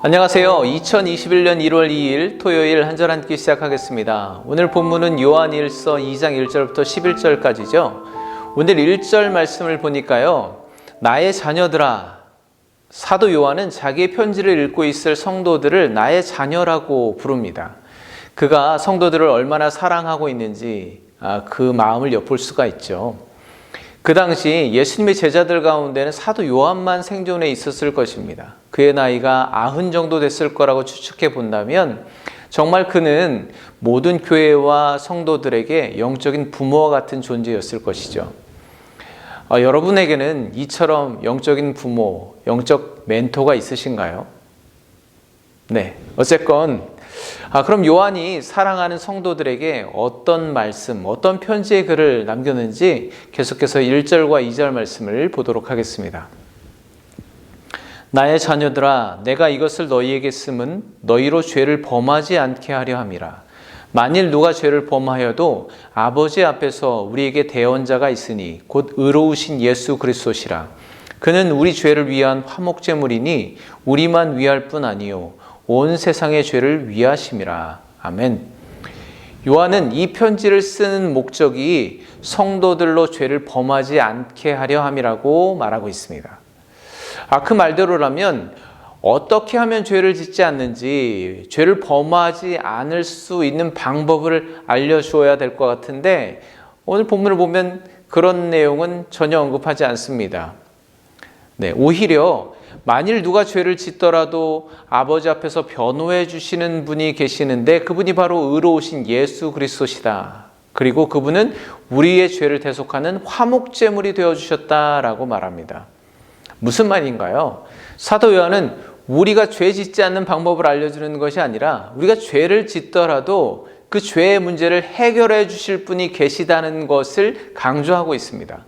안녕하세요. 2021년 1월 2일 토요일 한 절 한 끼 시작하겠습니다. 오늘 본문은 요한일서 2장 1절부터 11절까지죠. 오늘 1절 말씀을 보니까요. 나의 자녀들아, 사도 요한은 자기의 편지를 읽고 있을 성도들을 나의 자녀라고 부릅니다. 그가 성도들을 얼마나 사랑하고 있는지 그 마음을 엿볼 수가 있죠. 그 당시 예수님의 제자들 가운데는 사도 요한만 생존해 있었을 것입니다. 그의 나이가 90 정도 됐을 거라고 추측해 본다면 정말 그는 모든 교회와 성도들에게 영적인 부모와 같은 존재였을 것이죠. 여러분에게는 이처럼 영적인 부모, 영적 멘토가 있으신가요? 네, 어쨌건 그럼 요한이 사랑하는 성도들에게 어떤 말씀, 어떤 편지의 글을 남겼는지 계속해서 1절과 2절 말씀을 보도록 하겠습니다. 나의 자녀들아, 내가 이것을 너희에게 쓰면 너희로 죄를 범하지 않게 하려 함이라. 만일 누가 죄를 범하여도 아버지 앞에서 우리에게 대언자가 있으니 곧 의로우신 예수 그리스도시라. 그는 우리 죄를 위한 화목제물이니 우리만 위할 뿐 아니요 온 세상의 죄를 위하심이라. 아멘. 요한은 이 편지를 쓰는 목적이 성도들로 죄를 범하지 않게 하려 함이라고 말하고 있습니다. 그 말대로라면 어떻게 하면 죄를 짓지 않는지, 죄를 범하지 않을 수 있는 방법을 알려주어야 될 것 같은데 오늘 본문을 보면 그런 내용은 전혀 언급하지 않습니다. 네, 오히려 만일 누가 죄를 짓더라도 아버지 앞에서 변호해 주시는 분이 계시는데 그분이 바로 의로우신 예수 그리스도시다. 그리고 그분은 우리의 죄를 대속하는 화목제물이 되어주셨다라고 말합니다. 무슨 말인가요? 사도 요한은 우리가 죄 짓지 않는 방법을 알려주는 것이 아니라 우리가 죄를 짓더라도 그 죄의 문제를 해결해 주실 분이 계시다는 것을 강조하고 있습니다.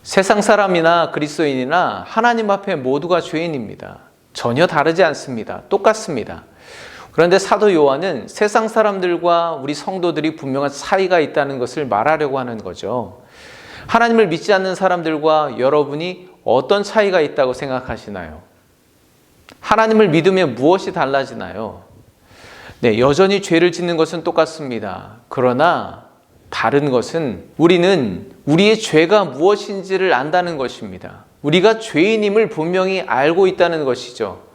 세상 사람이나 그리스도인이나 하나님 앞에 모두가 죄인입니다. 전혀 다르지 않습니다. 똑같습니다. 그런데 사도 요한은 세상 사람들과 우리 성도들이 분명한 차이가 있다는 것을 말하려고 하는 거죠. 하나님을 믿지 않는 사람들과 여러분이 어떤 차이가 있다고 생각하시나요? 하나님을 믿으면 무엇이 달라지나요? 네, 여전히 죄를 짓는 것은 똑같습니다. 그러나 다른 것은 우리는 우리의 죄가 무엇인지를 안다는 것입니다. 우리가 죄인임을 분명히 알고 있다는 것이죠.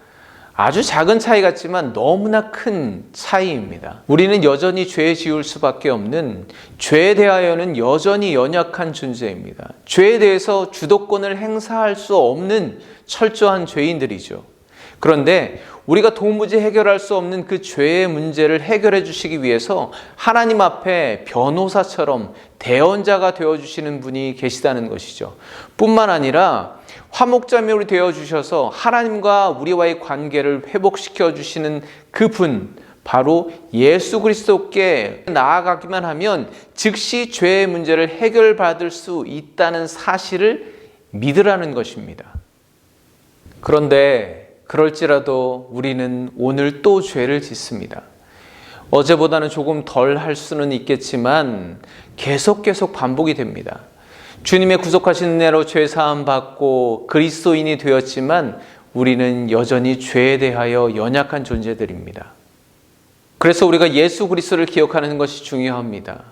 아주 작은 차이 같지만 너무나 큰 차이입니다. 우리는 여전히 죄 지을 수밖에 없는, 죄에 대하여는 여전히 연약한 존재입니다. 죄에 대해서 주도권을 행사할 수 없는 철저한 죄인들이죠. 그런데 우리가 도무지 해결할 수 없는 그 죄의 문제를 해결해 주시기 위해서 하나님 앞에 변호사처럼 대언자가 되어주시는 분이 계시다는 것이죠. 뿐만 아니라 화목제물이 되어주셔서 하나님과 우리와의 관계를 회복시켜 주시는 그분, 바로 예수 그리스도께 나아가기만 하면 즉시 죄의 문제를 해결받을 수 있다는 사실을 믿으라는 것입니다. 그런데 그럴지라도 우리는 오늘 또 죄를 짓습니다. 어제보다는 조금 덜 할 수는 있겠지만 계속 반복이 됩니다. 주님의 구속하신 은혜로 죄 사함 받고 그리스도인이 되었지만 우리는 여전히 죄에 대하여 연약한 존재들입니다. 그래서 우리가 예수 그리스도를 기억하는 것이 중요합니다.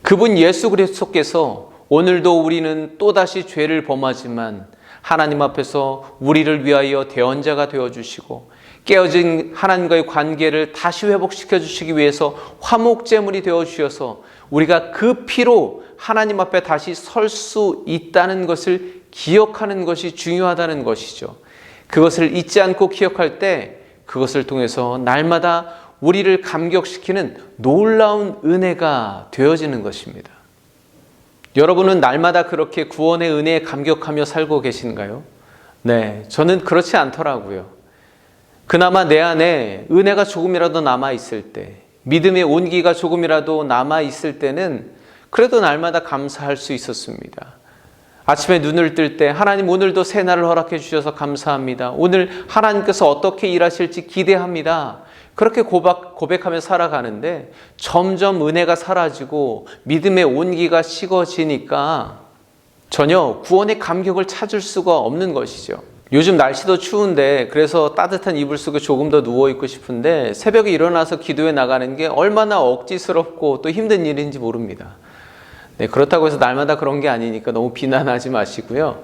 그분 예수 그리스도께서 오늘도 우리는 또다시 죄를 범하지만 하나님 앞에서 우리를 위하여 대언자가 되어주시고 깨어진 하나님과의 관계를 다시 회복시켜 주시기 위해서 화목제물이 되어주셔서 우리가 그 피로 하나님 앞에 다시 설 수 있다는 것을 기억하는 것이 중요하다는 것이죠. 그것을 잊지 않고 기억할 때 그것을 통해서 날마다 우리를 감격시키는 놀라운 은혜가 되어지는 것입니다. 여러분은 날마다 그렇게 구원의 은혜에 감격하며 살고 계신가요? 네, 저는 그렇지 않더라고요. 그나마 내 안에 은혜가 조금이라도 남아있을 때, 믿음의 온기가 조금이라도 남아있을 때는 그래도 날마다 감사할 수 있었습니다. 아침에 눈을 뜰 때 하나님 오늘도 새 날을 허락해 주셔서 감사합니다. 오늘 하나님께서 어떻게 일하실지 기대합니다. 그렇게 고백하며 살아가는데 점점 은혜가 사라지고 믿음의 온기가 식어지니까 전혀 구원의 감격을 찾을 수가 없는 것이죠. 요즘 날씨도 추운데 그래서 따뜻한 이불 속에 조금 더 누워있고 싶은데 새벽에 일어나서 기도에 나가는 게 얼마나 억지스럽고 또 힘든 일인지 모릅니다. 네, 그렇다고 해서 날마다 그런 게 아니니까 너무 비난하지 마시고요.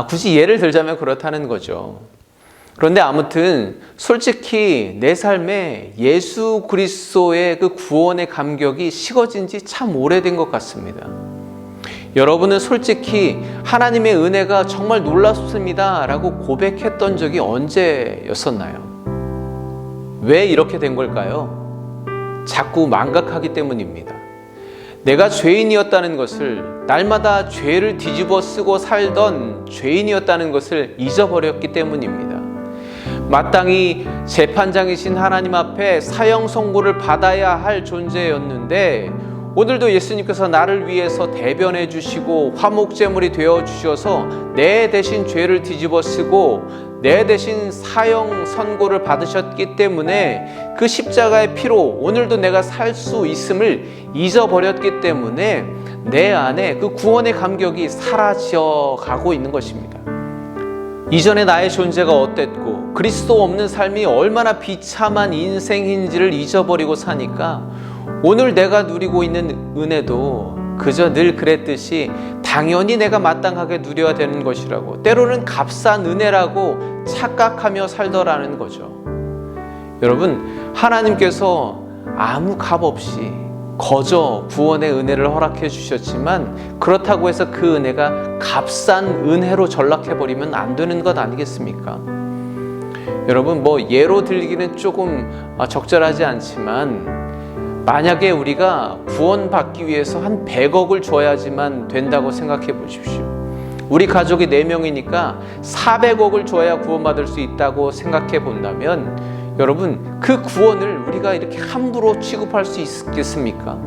굳이 예를 들자면 그렇다는 거죠. 그런데 아무튼 솔직히 내 삶에 예수 그리스도의 그 구원의 감격이 식어진 지 참 오래된 것 같습니다. 여러분은 솔직히 하나님의 은혜가 정말 놀랍습니다 라고 고백했던 적이 언제였었나요? 왜 이렇게 된 걸까요? 자꾸 망각하기 때문입니다. 내가 죄인이었다는 것을, 날마다 죄를 뒤집어 쓰고 살던 죄인이었다는 것을 잊어버렸기 때문입니다. 마땅히 재판장이신 하나님 앞에 사형 선고를 받아야 할 존재였는데 오늘도 예수님께서 나를 위해서 대변해 주시고 화목제물이 되어 주셔서 내 대신 죄를 뒤집어 쓰고 내 대신 사형 선고를 받으셨기 때문에 그 십자가의 피로 오늘도 내가 살 수 있음을 잊어버렸기 때문에 내 안에 그 구원의 감격이 사라져 가고 있는 것입니다. 이전에 나의 존재가 어땠고 그리스도 없는 삶이 얼마나 비참한 인생인지를 잊어버리고 사니까 오늘 내가 누리고 있는 은혜도 그저 늘 그랬듯이 당연히 내가 마땅하게 누려야 되는 것이라고, 때로는 값싼 은혜라고 착각하며 살더라는 거죠. 여러분, 하나님께서 아무 값 없이 거저 구원의 은혜를 허락해 주셨지만 그렇다고 해서 그 은혜가 값싼 은혜로 전락해버리면 안 되는 것 아니겠습니까? 여러분, 예로 들기는 조금 적절하지 않지만 만약에 우리가 구원받기 위해서 한 100억을 줘야지만 된다고 생각해 보십시오. 우리 가족이 4명이니까 400억을 줘야 구원받을 수 있다고 생각해 본다면 여러분, 그 구원을 우리가 이렇게 함부로 취급할 수 있겠습니까?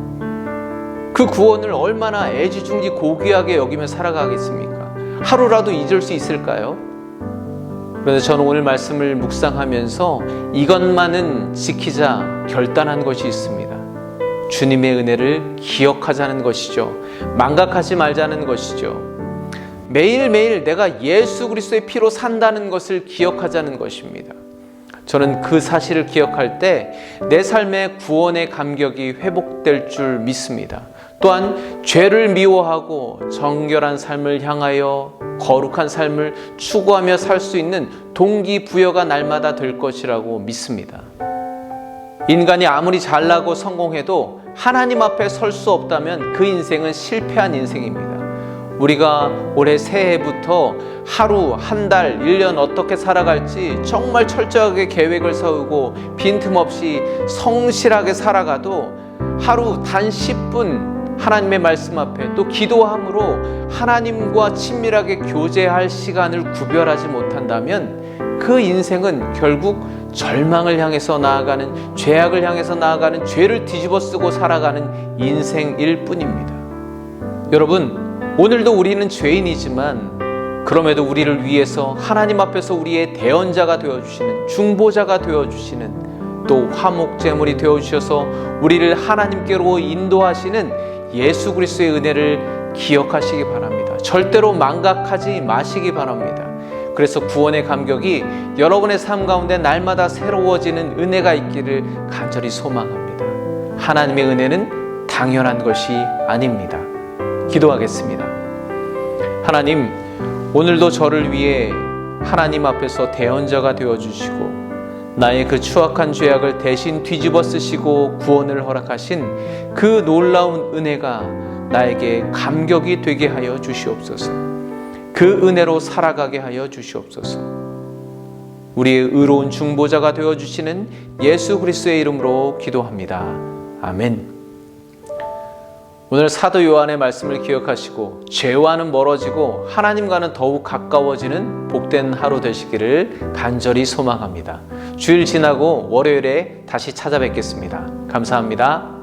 그 구원을 얼마나 애지중지 고귀하게 여기며 살아가겠습니까? 하루라도 잊을 수 있을까요? 그런데 저는 오늘 말씀을 묵상하면서 이것만은 지키자 결단한 것이 있습니다. 주님의 은혜를 기억하자는 것이죠. 망각하지 말자는 것이죠. 매일매일 내가 예수 그리스도의 피로 산다는 것을 기억하자는 것입니다. 저는 그 사실을 기억할 때 내 삶의 구원의 감격이 회복될 줄 믿습니다. 또한 죄를 미워하고 정결한 삶을 향하여 거룩한 삶을 추구하며 살 수 있는 동기부여가 날마다 될 것이라고 믿습니다. 인간이 아무리 잘나고 성공해도 하나님 앞에 설 수 없다면 그 인생은 실패한 인생입니다. 우리가 올해 새해부터 하루, 한 달, 1년 어떻게 살아갈지 정말 철저하게 계획을 세우고 빈틈없이 성실하게 살아가도 하루 단 10분 하나님의 말씀 앞에 또 기도함으로 하나님과 친밀하게 교제할 시간을 구별하지 못한다면 그 인생은 결국 절망을 향해서 나아가는, 죄악을 향해서 나아가는, 죄를 뒤집어 쓰고 살아가는 인생일 뿐입니다. 여러분, 오늘도 우리는 죄인이지만 그럼에도 우리를 위해서 하나님 앞에서 우리의 대언자가 되어주시는, 중보자가 되어주시는, 또 화목제물이 되어주셔서 우리를 하나님께로 인도하시는 예수 그리스도의 은혜를 기억하시기 바랍니다. 절대로 망각하지 마시기 바랍니다. 그래서 구원의 감격이 여러분의 삶 가운데 날마다 새로워지는 은혜가 있기를 간절히 소망합니다. 하나님의 은혜는 당연한 것이 아닙니다. 기도하겠습니다. 하나님, 오늘도 저를 위해 하나님 앞에서 대언자가 되어주시고 나의 그 추악한 죄악을 대신 뒤집어 쓰시고 구원을 허락하신 그 놀라운 은혜가 나에게 감격이 되게 하여 주시옵소서. 그 은혜로 살아가게 하여 주시옵소서. 우리의 의로운 중보자가 되어주시는 예수 그리스도의 이름으로 기도합니다. 아멘. 오늘 사도 요한의 말씀을 기억하시고 죄와는 멀어지고 하나님과는 더욱 가까워지는 복된 하루 되시기를 간절히 소망합니다. 주일 지나고 월요일에 다시 찾아뵙겠습니다. 감사합니다.